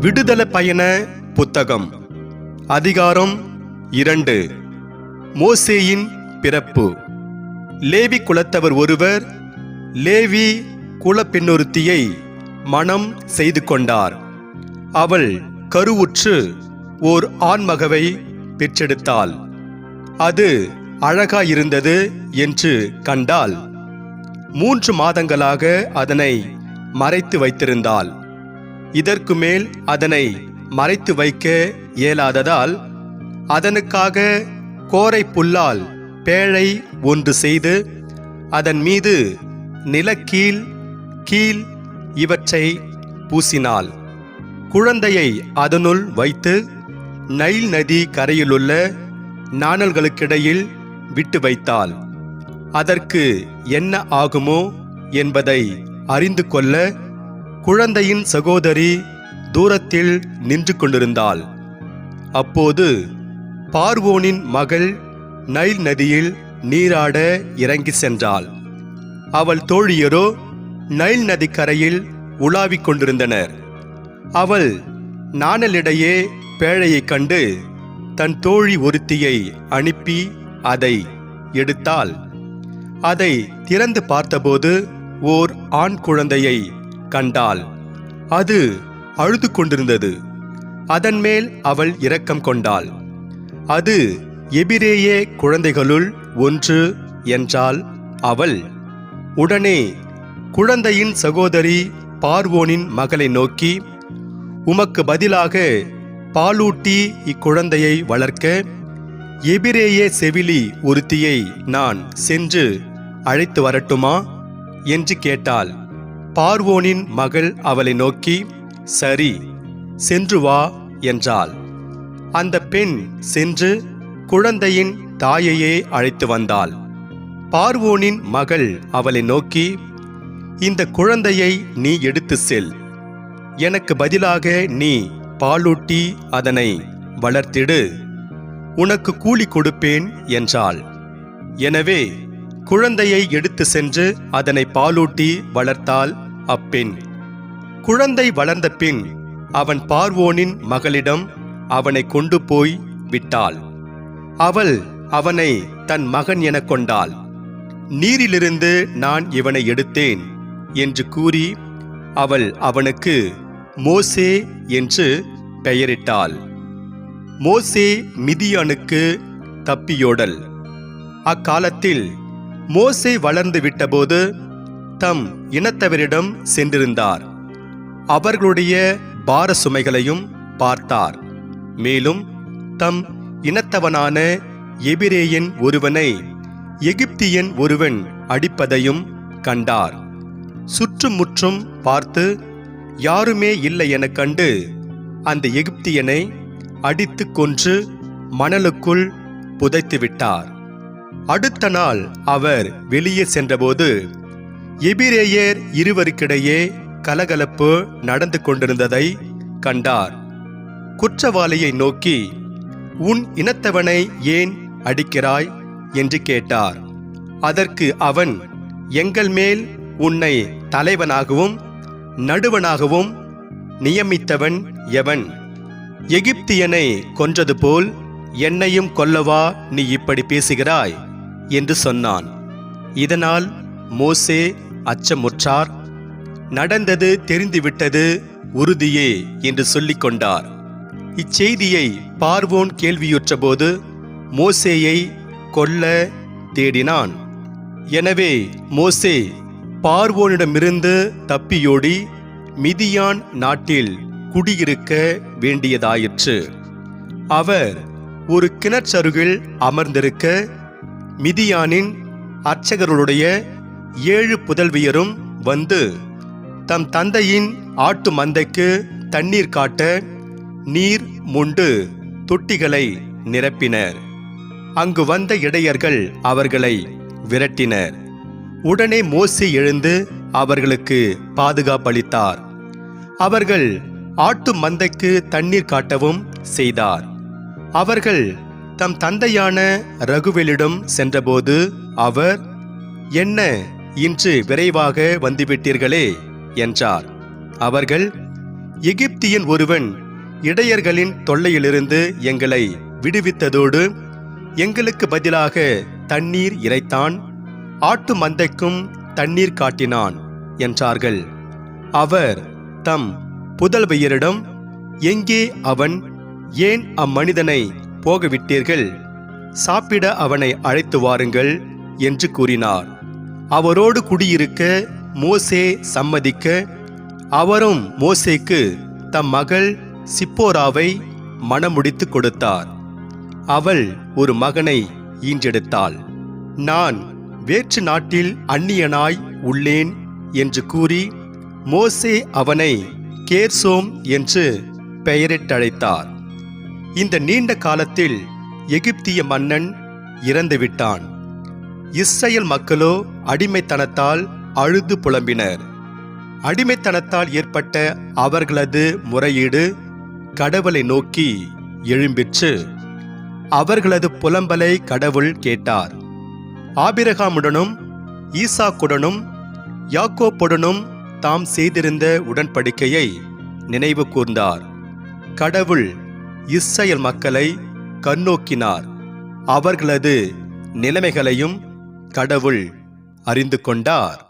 விடுதலை பயண புத்தகம் அதிகாரம் 2. மோசேயின் பிறப்பு. லேவி குலத்தவர் ஒருவர் லேவி குலப்பெண்ணொருத்தியை மணம் செய்து கொண்டார். அவள் கருவுற்று ஓர் ஆண்மகவை பெற்றெடுத்தாள். அது அழகாயிருந்தது என்று கண்டால் 3 மாதங்களாக அதனை மறைத்து வைத்திருந்தாள். இதற்கு மேல் அதனை மறைத்து வைக்க இயலாததால் அதனுக்காக கோரை புல்லால் பேழை ஒன்று செய்து அதன் மீது நிலக்கீல் கீழ் இவற்றை பூசினாள். குழந்தையை அதனுள் வைத்து நைல் நதி கரையிலுள்ள நாணல்களுக்கிடையில் விட்டு வைத்தாள். அதற்கு என்ன ஆகுமோ என்பதை அறிந்து கொள்ள குழந்தையின் சகோதரி தூரத்தில் நின்று கொண்டிருந்தாள். அப்போது பார்வோனின் மகள் நைல் நதியில் நீராட இறங்கி சென்றாள். அவள் தோழியரோ நைல் நதி கரையில் உலாவிக் கொண்டிருந்தனர். அவள் நாணலிடையே பேழையைக் கண்டு தன் தோழி ஒருத்தியை அனுப்பி அதை எடுத்தாள். அதை திறந்து பார்த்தபோது ஓர் ஆண் குழந்தையை கண்டாள். அது அழுது கொண்டிருந்தது. அதன் மேல் அவள் இரக்கம் கொண்டாள். அது எபிரேய குழந்தைகளுள் ஒன்று என்றாள் அவள். உடனே குழந்தையின் சகோதரி பார்வோனின் மகளை நோக்கி, உமக்கு பதிலாக பாலூட்டி இக்குழந்தையை வளர்க்க எபிரேய செவிலி ஒருத்தியை நான் சென்று அழைத்து வரட்டுமா என்று கேட்டாள். பார்வோனின் மகள் அவளை நோக்கி, சரி, சென்று வா என்றாள். அந்த பெண் சென்று குழந்தையின் தாயையே அழைத்து வந்தாள். பார்வோனின் மகள் அவளை நோக்கி, இந்த குழந்தையை நீ எடுத்து செல். எனக்கு பதிலாக நீ பாலூட்டி அதனை வளர்த்திடு. உனக்கு கூலி கொடுப்பேன் என்றாள். எனவே குழந்தையை எடுத்து சென்று அதனை பாலூட்டி வளர்த்தாள் அப்பெண். குழந்தை வளர்ந்த பின் அவன் பார்வோனின் மகளிடம் அவனை கொண்டு போய் விட்டாள். அவள் அவனை தன் மகன் எனக் கொண்டாள். நீரிலிருந்து நான் இவனை எடுத்தேன் என்று கூறி அவள் அவனுக்கு மோசே என்று பெயரிட்டாள். மோசே மிதியானுக்கு தப்பியோடல். அக்காலத்தில் மோசே வளர்ந்து விட்டபோது தம் இனத்தவரிடம் சென்றிருந்தார். அவர்களுடைய பார சுமைகளையும் பார்த்தார். மேலும் தம் இனத்தவனான எபிரேயன் ஒருவனை எகிப்தியன் ஒருவன் அடிப்பதையும் கண்டார். சுற்றுமுற்றும் பார்த்து யாருமே இல்லை எனக் கண்டு அந்த எகிப்தியனை அடித்து கொன்று மணலுக்குள் புதைத்து விட்டார். அடுத்த நாள் அவர் வெளியே சென்றபோது எபிரேயர் இருவருக்கிடையே கலகலப்பு நடந்து கொண்டிருந்ததை கண்டார். குற்றவாளியை நோக்கி, உன் இனத்தவனை ஏன் அடிக்கிறாய் என்று கேட்டார். அதற்கு அவன், எங்கள் மேல் உன்னை தலைவனாகவும் நடுவனாகவும் நியமித்தவன் எவன்? எகிப்தியனை கொன்றது போல் என்னையும் கொல்லவா நீ இப்படி பேசுகிறாய் என்று சொன்னான். இதனால் மோசே அச்சமுற்றார். நடந்தது தெரிந்துவிட்டது உறுதியே என்று சொல்லிக் கொண்டார். இச்செய்தியை பார்வோன் கேள்வியுற்றபோது மோசேயை கொல்ல தேடினான். எனவே மோசே பார்வோனிடமிருந்து தப்பியோடி மிதியான் நாட்டில் குடியிருக்க வேண்டியதாயிற்று. அவர் ஒரு கிணற்றருகில் அமர்ந்திருக்க மிதியானின் அர்ச்சகர்களுடைய 7 புதல்வியரும் வந்து தம் தந்தையின் ஆட்டு மந்தைக்கு தண்ணீர் காட்ட நீர் மொண்டு தொட்டிகளை நிரப்பினர். அங்கு வந்த இடையர்கள் அவர்களை விரட்டினர். உடனே மோசே எழுந்து அவர்களுக்கு பாதுகாப்பளித்தார். அவர்கள் ஆட்டு மந்தைக்கு தண்ணீர் காட்டவும் செய்தார். அவர்கள் தம் தந்தையான ரகுவேலிடம் சென்றபோது அவர், என்ன இன்று விரைவாக வந்துவிட்டீர்களே என்றார். அவர்கள், எகிப்தியன் ஒருவன் இடையர்களின் தொல்லையிலிருந்து எங்களை விடுவித்ததோடு எங்களுக்கு பதிலாக தண்ணீர் இறைத்தான், ஆட்டு மந்தைக்கும் தண்ணீர் காட்டினான் என்றார்கள். அவர் தம் புதல்வியரிடம், எங்கே அவன்? ஏன் அம்மனிதனை போகவிட்டீர்கள்? சாப்பிட அவனை அழைத்து வாருங்கள் என்று கூறினார். அவரோடு குடியிருக்க மோசே சம்மதிக்க, அவரும் மோசேக்கு தம் மகள் சிப்போராவை மணமுடித்து கொடுத்தார். அவள் ஒரு மகனை ஈன்றெடுத்தாள். நான் வேற்று நாட்டில் அந்நியனாய் உள்ளேன் என்று கூறி மோசே அவனை கேர்சோம் என்று பெயரிட்டழைத்தார். இந்த நீண்ட காலத்தில் எகிப்திய மன்னன் இறந்துவிட்டான். இஸ்ரேல் மக்களோ அடிமைத்தனத்தால் அழுது புலம்பினர். அடிமைத்தனத்தால் ஏற்பட்ட அவர்களது முறையீடு கடவுளை நோக்கி எழும்பிற்று. அவர்களது புலம்பலை கடவுள் கேட்டார். ஆபிரகாமுடனும் ஈசாக்குடனும் யாக்கோப்புடனும் தாம் செய்திருந்த உடன்படிக்கையை நினைவு கூர்ந்தார். கடவுள் இஸ்ரேல் மக்களை கண்ணோக்கினார். அவர்களது நிலைமைகளையும் கடவுள் அறிந்து கொண்டார்.